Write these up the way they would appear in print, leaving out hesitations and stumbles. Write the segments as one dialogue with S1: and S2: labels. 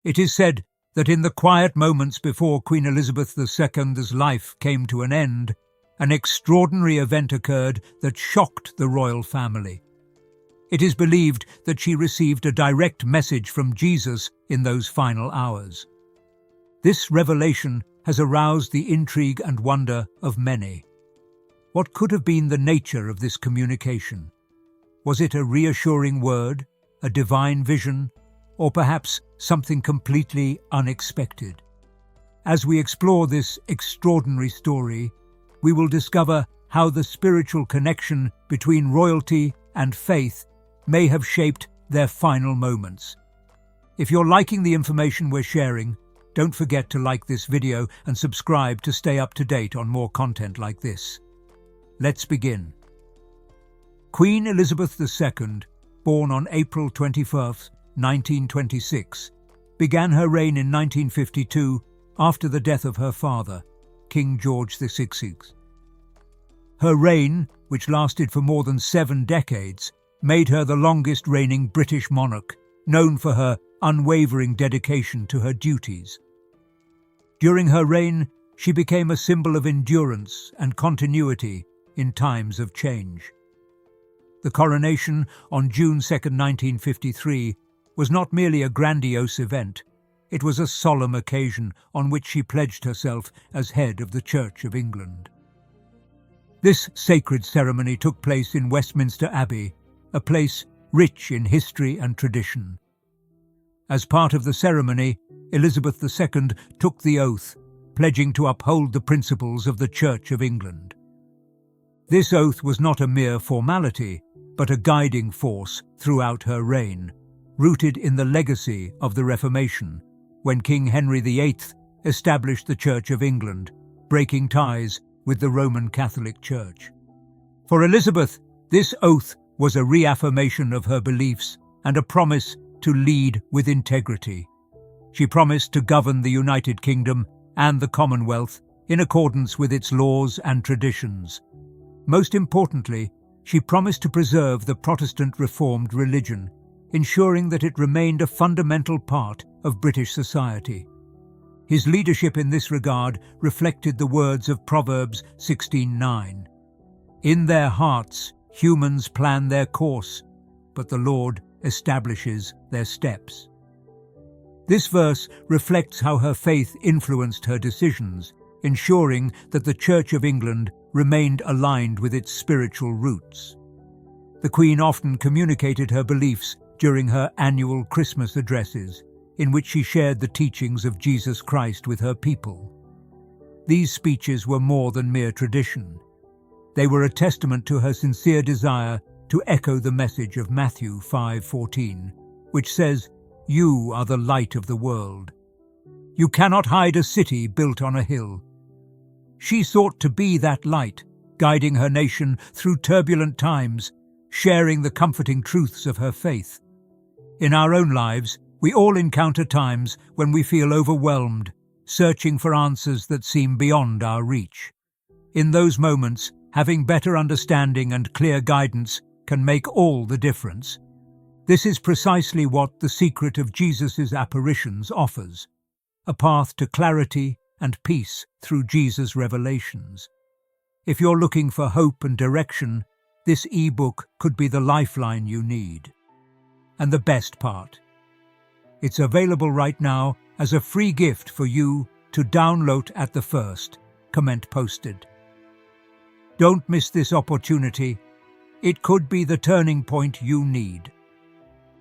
S1: It is said that in the quiet moments before Queen Elizabeth II's life came to an end, an extraordinary event occurred that shocked the royal family. It is believed that she received a direct message from Jesus in those final hours. This revelation has aroused the intrigue and wonder of many. What could have been the nature of this communication? Was it a reassuring word, a divine vision, or perhaps something completely unexpected? As we explore this extraordinary story, we will discover how the spiritual connection between royalty and faith may have shaped their final moments. If you're liking the information we're sharing, don't forget to like this video and subscribe to stay up to date on more content like this. Let's begin. Queen Elizabeth II, born on April 21st, 1926, began her reign in 1952 after the death of her father, King George VI. Her reign, which lasted for more than 7 decades, made her the longest reigning British monarch, known for her unwavering dedication to her duties. During her reign, she became a symbol of endurance and continuity in times of change. The coronation on June 2, 1953, was not merely a grandiose event, it was a solemn occasion on which she pledged herself as head of the Church of England. This sacred ceremony took place in Westminster Abbey, a place rich in history and tradition. As part of the ceremony, Elizabeth II took the oath, pledging to uphold the principles of the Church of England. This oath was not a mere formality, but a guiding force throughout her reign, rooted in the legacy of the Reformation, when King Henry VIII established the Church of England, breaking ties with the Roman Catholic Church. For Elizabeth, this oath was a reaffirmation of her beliefs and a promise to lead with integrity. She promised to govern the United Kingdom and the Commonwealth in accordance with its laws and traditions. Most importantly, she promised to preserve the Protestant Reformed religion, ensuring that it remained a fundamental part of British society. His leadership in this regard reflected the words of Proverbs 16:9. In their hearts, humans plan their course, but the Lord establishes their steps. This verse reflects how her faith influenced her decisions, ensuring that the Church of England remained aligned with its spiritual roots. The Queen often communicated her beliefs during her annual Christmas addresses, in which she shared the teachings of Jesus Christ with her people. These speeches were more than mere tradition. They were a testament to her sincere desire to echo the message of Matthew 5:14, which says, "You are the light of the world. You cannot hide a city built on a hill." She sought to be that light, guiding her nation through turbulent times, sharing the comforting truths of her faith. In our own lives, we all encounter times when we feel overwhelmed, searching for answers that seem beyond our reach. In those moments, having better understanding and clear guidance can make all the difference. This is precisely what the secret of Jesus' apparitions offers, a path to clarity and peace through Jesus' revelations. If you're looking for hope and direction, this e-book could be the lifeline you need. And the best part, it's available right now as a free gift for you to download at the first comment posted. Don't miss this opportunity. It could be the turning point you need.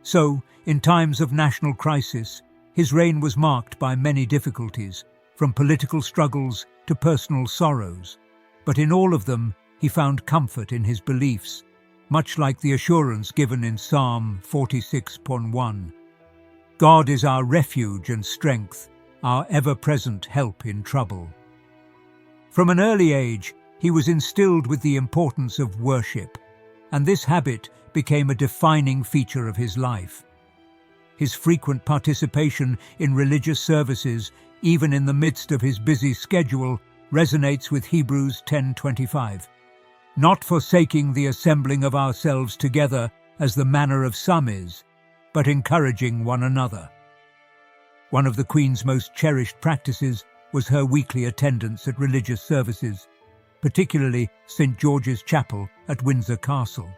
S1: So, in times of national crisis, his reign was marked by many difficulties, from political struggles to personal sorrows. But in all of them, he found comfort in his beliefs, much like the assurance given in Psalm 46:1. God is our refuge and strength, our ever-present help in trouble. From an early age, he was instilled with the importance of worship, and this habit became a defining feature of his life. His frequent participation in religious services, even in the midst of his busy schedule, resonates with Hebrews 10:25. Not forsaking the assembling of ourselves together, as the manner of some is, but encouraging one another. One of the Queen's most cherished practices was her weekly attendance at religious services, particularly St. George's Chapel at Windsor Castle.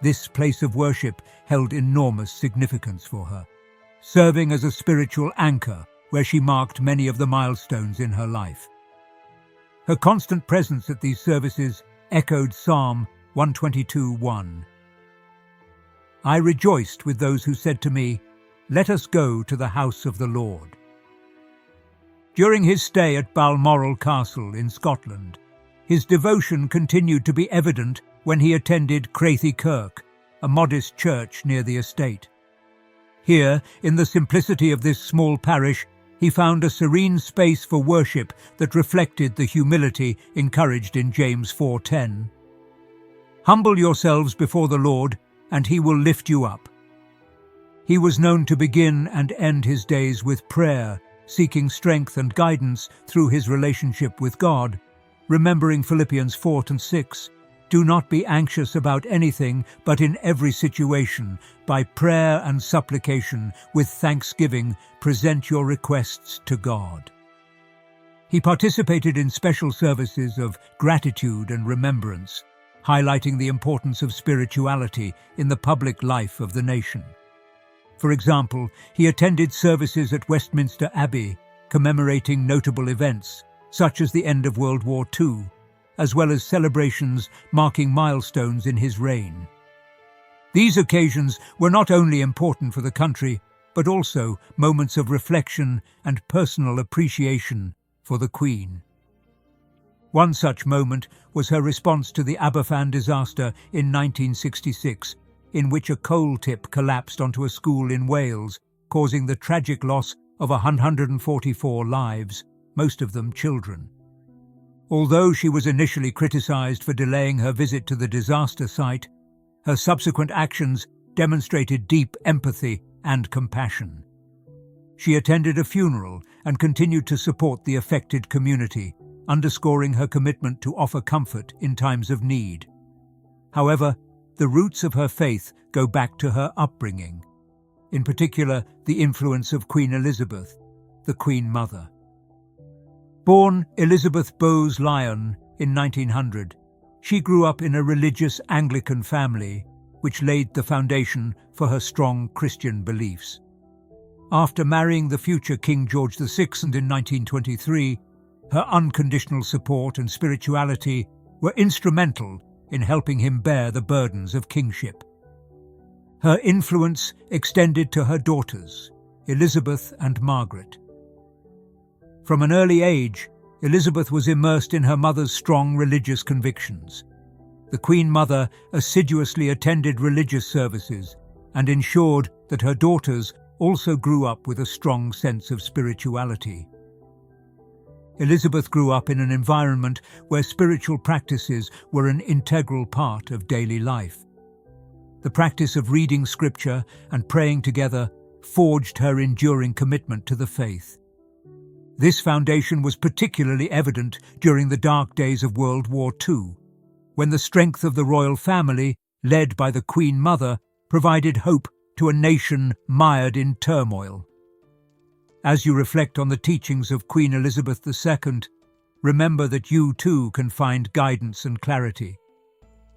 S1: This place of worship held enormous significance for her, serving as a spiritual anchor where she marked many of the milestones in her life. Her constant presence at these services echoed Psalm 122:1. I rejoiced with those who said to me, "Let us go to the house of the Lord." During his stay at Balmoral Castle in Scotland, his devotion continued to be evident when he attended Crathie Kirk, a modest church near the estate. Here, in the simplicity of this small parish, he found a serene space for worship that reflected the humility encouraged in James 4:10. Humble yourselves before the Lord, and he will lift you up. He was known to begin and end his days with prayer, seeking strength and guidance through his relationship with God, remembering Philippians 4:6. Do not be anxious about anything, but in every situation, by prayer and supplication, with thanksgiving, present your requests to God. He participated in special services of gratitude and remembrance, highlighting the importance of spirituality in the public life of the nation. For example, he attended services at Westminster Abbey, commemorating notable events, such as the end of World War II, as well as celebrations marking milestones in his reign. These occasions were not only important for the country, but also moments of reflection and personal appreciation for the Queen. One such moment was her response to the Aberfan disaster in 1966, in which a coal tip collapsed onto a school in Wales, causing the tragic loss of 144 lives, most of them children. Although she was initially criticised for delaying her visit to the disaster site, her subsequent actions demonstrated deep empathy and compassion. She attended a funeral and continued to support the affected community, underscoring her commitment to offer comfort in times of need. However, the roots of her faith go back to her upbringing, in particular the influence of Queen Elizabeth, the Queen Mother. Born Elizabeth Bowes Lyon in 1900, she grew up in a religious Anglican family, which laid the foundation for her strong Christian beliefs. After marrying the future King George VI in 1923, her unconditional support and spirituality were instrumental in helping him bear the burdens of kingship. Her influence extended to her daughters, Elizabeth and Margaret. From an early age, Elizabeth was immersed in her mother's strong religious convictions. The Queen Mother assiduously attended religious services and ensured that her daughters also grew up with a strong sense of spirituality. Elizabeth grew up in an environment where spiritual practices were an integral part of daily life. The practice of reading scripture and praying together forged her enduring commitment to the faith. This foundation was particularly evident during the dark days of World War II, when the strength of the royal family, led by the Queen Mother, provided hope to a nation mired in turmoil. As you reflect on the teachings of Queen Elizabeth II, remember that you too can find guidance and clarity.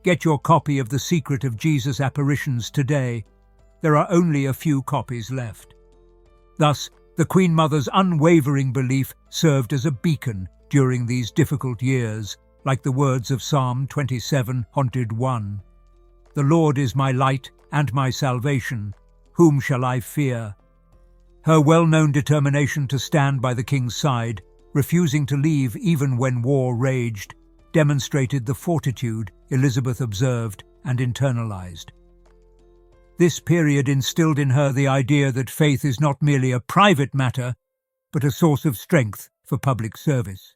S1: Get your copy of The Secret of Jesus' Apparitions today. There are only a few copies left. Thus, the Queen Mother's unwavering belief served as a beacon during these difficult years, like the words of Psalm 27:1. The Lord is my light and my salvation. Whom shall I fear? Her well-known determination to stand by the king's side, refusing to leave even when war raged, demonstrated the fortitude Elizabeth observed and internalized. This period instilled in her the idea that faith is not merely a private matter, but a source of strength for public service.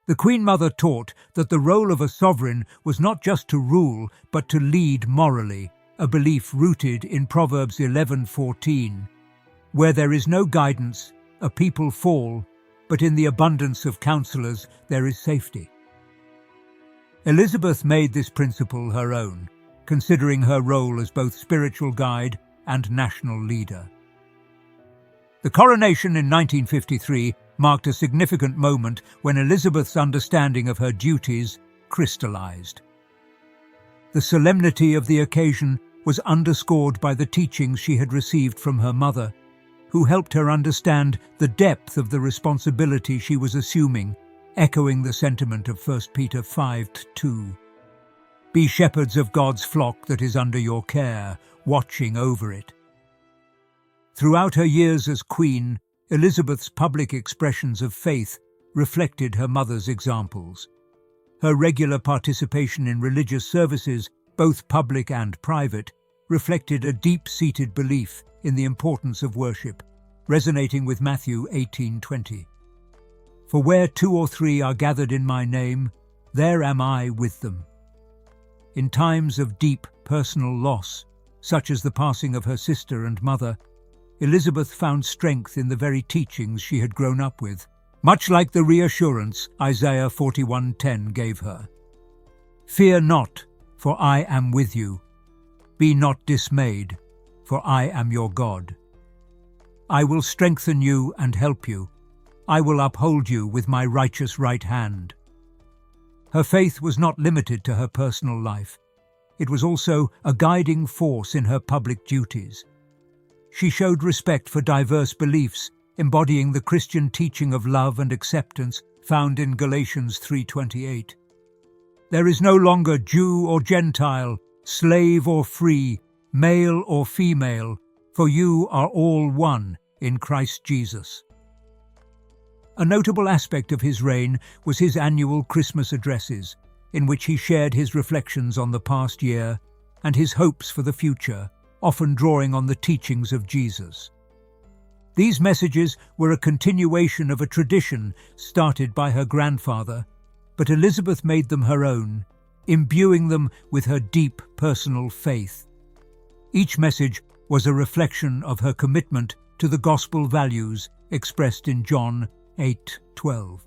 S1: The Queen Mother taught that the role of a sovereign was not just to rule, but to lead morally, a belief rooted in Proverbs 11:14. Where there is no guidance, a people fall, but in the abundance of counselors there is safety. Elizabeth made this principle her own, considering her role as both spiritual guide and national leader. The coronation in 1953 marked a significant moment when Elizabeth's understanding of her duties crystallized. The solemnity of the occasion was underscored by the teachings she had received from her mother, who helped her understand the depth of the responsibility she was assuming, echoing the sentiment of 1 Peter 5:2. Be shepherds of God's flock that is under your care, watching over it. Throughout her years as Queen, Elizabeth's public expressions of faith reflected her mother's examples. Her regular participation in religious services, both public and private, reflected a deep-seated belief in the importance of worship, resonating with Matthew 18:20. For where 2 or 3 are gathered in my name, there am I with them. In times of deep personal loss, such as the passing of her sister and mother, Elizabeth found strength in the very teachings she had grown up with, much like the reassurance Isaiah 41:10 gave her. Fear not, for I am with you. Be not dismayed, for I am your God. I will strengthen you and help you. I will uphold you with my righteous right hand. Her faith was not limited to her personal life. It was also a guiding force in her public duties. She showed respect for diverse beliefs, embodying the Christian teaching of love and acceptance found in Galatians 3:28. There is no longer Jew or Gentile, slave or free, male or female, for you are all one in Christ Jesus. A notable aspect of his reign was his annual Christmas addresses, in which he shared his reflections on the past year and his hopes for the future, often drawing on the teachings of Jesus. These messages were a continuation of a tradition started by her grandfather, but Elizabeth made them her own, imbuing them with her deep personal faith. Each message was a reflection of her commitment to the gospel values expressed in John 8:12.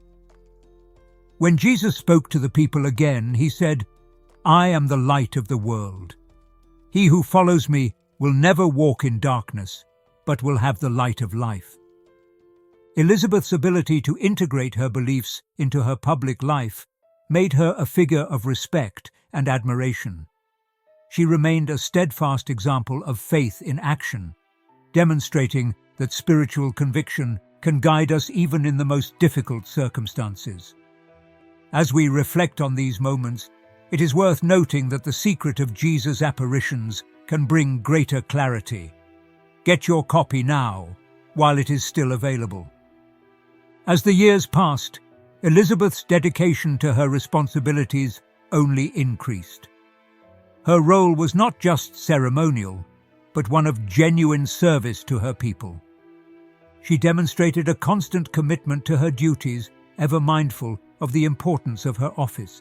S1: When Jesus spoke to the people again, he said, "I am the light of the world. He who follows me will never walk in darkness, but will have the light of life." Elizabeth's ability to integrate her beliefs into her public life made her a figure of respect and admiration. She remained a steadfast example of faith in action, demonstrating that spiritual conviction can guide us even in the most difficult circumstances. As we reflect on these moments, it is worth noting that the secret of Jesus' apparitions can bring greater clarity. Get your copy now, while it is still available. As the years passed, Elizabeth's dedication to her responsibilities only increased. Her role was not just ceremonial, but one of genuine service to her people. She demonstrated a constant commitment to her duties, ever mindful of the importance of her office.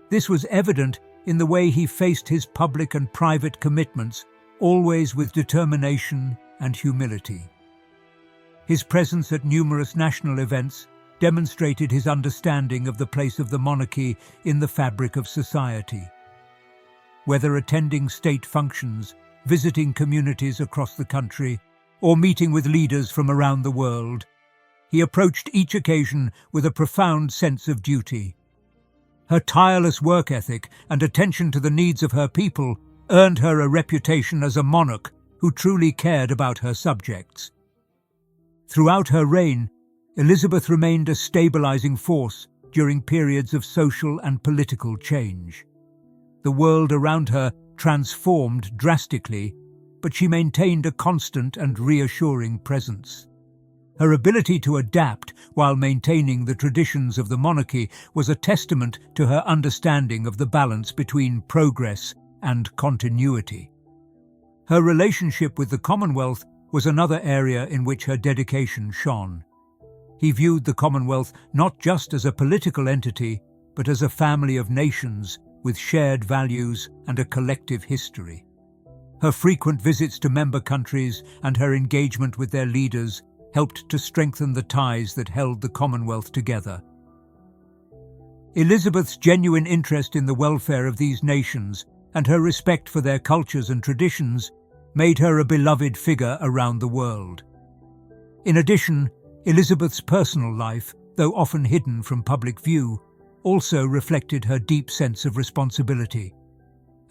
S1: This was evident in the way he faced his public and private commitments, always with determination and humility. His presence at numerous national events demonstrated his understanding of the place of the monarchy in the fabric of society. Whether attending state functions, visiting communities across the country, or meeting with leaders from around the world, he approached each occasion with a profound sense of duty. Her tireless work ethic and attention to the needs of her people earned her a reputation as a monarch who truly cared about her subjects. Throughout her reign, Elizabeth remained a stabilizing force during periods of social and political change. The world around her transformed drastically, but she maintained a constant and reassuring presence. Her ability to adapt while maintaining the traditions of the monarchy was a testament to her understanding of the balance between progress and continuity. Her relationship with the Commonwealth was another area in which her dedication shone. He viewed the Commonwealth not just as a political entity, but as a family of nations with shared values and a collective history. Her frequent visits to member countries and her engagement with their leaders helped to strengthen the ties that held the Commonwealth together. Elizabeth's genuine interest in the welfare of these nations and her respect for their cultures and traditions made her a beloved figure around the world. In addition, Elizabeth's personal life, though often hidden from public view, also reflected her deep sense of responsibility.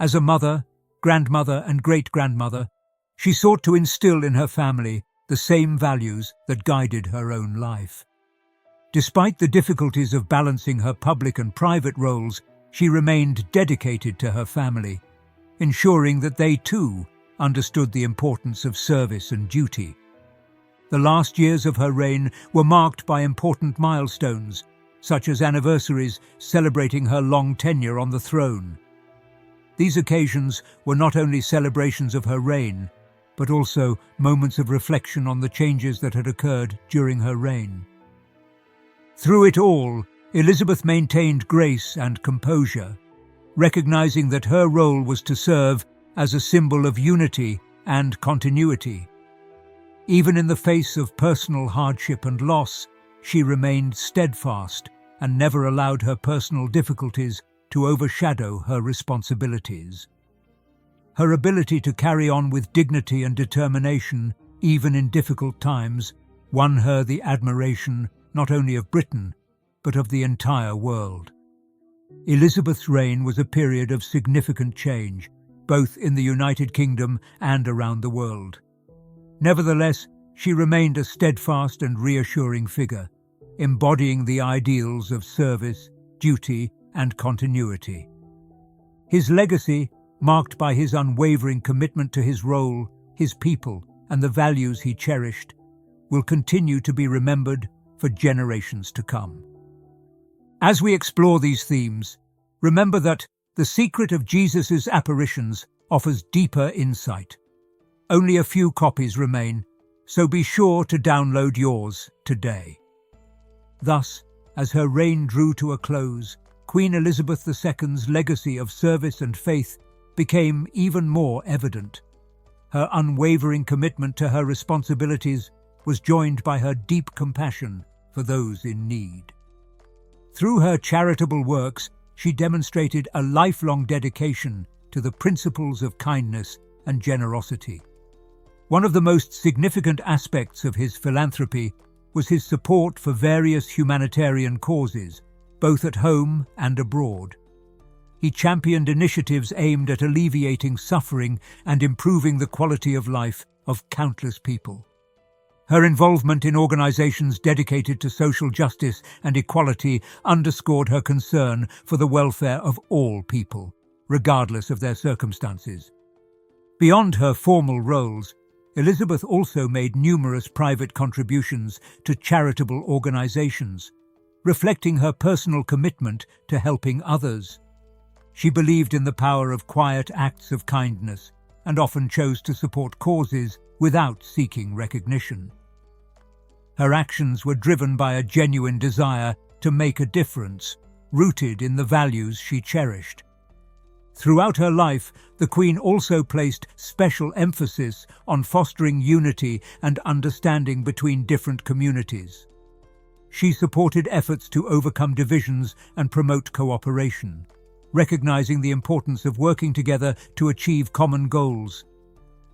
S1: As a mother, grandmother, and great-grandmother, she sought to instill in her family the same values that guided her own life. Despite the difficulties of balancing her public and private roles, she remained dedicated to her family, ensuring that they too understood the importance of service and duty. The last years of her reign were marked by important milestones, such as anniversaries celebrating her long tenure on the throne. These occasions were not only celebrations of her reign, but also moments of reflection on the changes that had occurred during her reign. Through it all, Elizabeth maintained grace and composure, recognizing that her role was to serve as a symbol of unity and continuity. Even in the face of personal hardship and loss, she remained steadfast and never allowed her personal difficulties to overshadow her responsibilities. Her ability to carry on with dignity and determination, even in difficult times, won her the admiration not only of Britain, but of the entire world. Elizabeth's reign was a period of significant change, both in the United Kingdom and around the world. Nevertheless, she remained a steadfast and reassuring figure, embodying the ideals of service, duty, and continuity. His legacy, marked by his unwavering commitment to his role, his people, and the values he cherished, will continue to be remembered for generations to come. As we explore these themes, remember that the secret of Jesus' apparitions offers deeper insight. Only a few copies remain, so be sure to download yours today. Thus, as her reign drew to a close, Queen Elizabeth II's legacy of service and faith became even more evident. Her unwavering commitment to her responsibilities was joined by her deep compassion for those in need. Through her charitable works, she demonstrated a lifelong dedication to the principles of kindness and generosity. One of the most significant aspects of his philanthropy was his support for various humanitarian causes, both at home and abroad. He championed initiatives aimed at alleviating suffering and improving the quality of life of countless people. Her involvement in organizations dedicated to social justice and equality underscored her concern for the welfare of all people, regardless of their circumstances. Beyond her formal roles, Elizabeth also made numerous private contributions to charitable organizations, reflecting her personal commitment to helping others. She believed in the power of quiet acts of kindness and often chose to support causes without seeking recognition. Her actions were driven by a genuine desire to make a difference, rooted in the values she cherished. Throughout her life, the Queen also placed special emphasis on fostering unity and understanding between different communities. She supported efforts to overcome divisions and promote cooperation, recognizing the importance of working together to achieve common goals.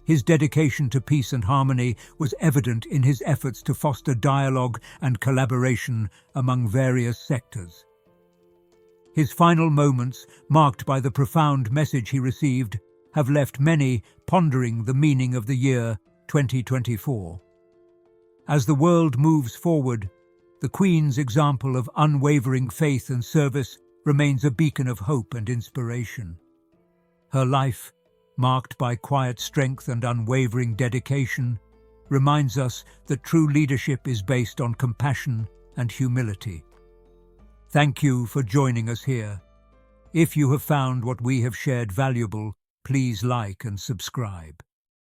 S1: His dedication to peace and harmony was evident in his efforts to foster dialogue and collaboration among various sectors. His final moments, marked by the profound message he received, have left many pondering the meaning of the year 2024. As the world moves forward, the Queen's example of unwavering faith and service remains a beacon of hope and inspiration. Her life, marked by quiet strength and unwavering dedication, reminds us that true leadership is based on compassion and humility. Thank you for joining us here. If you have found what we have shared valuable, please like and subscribe.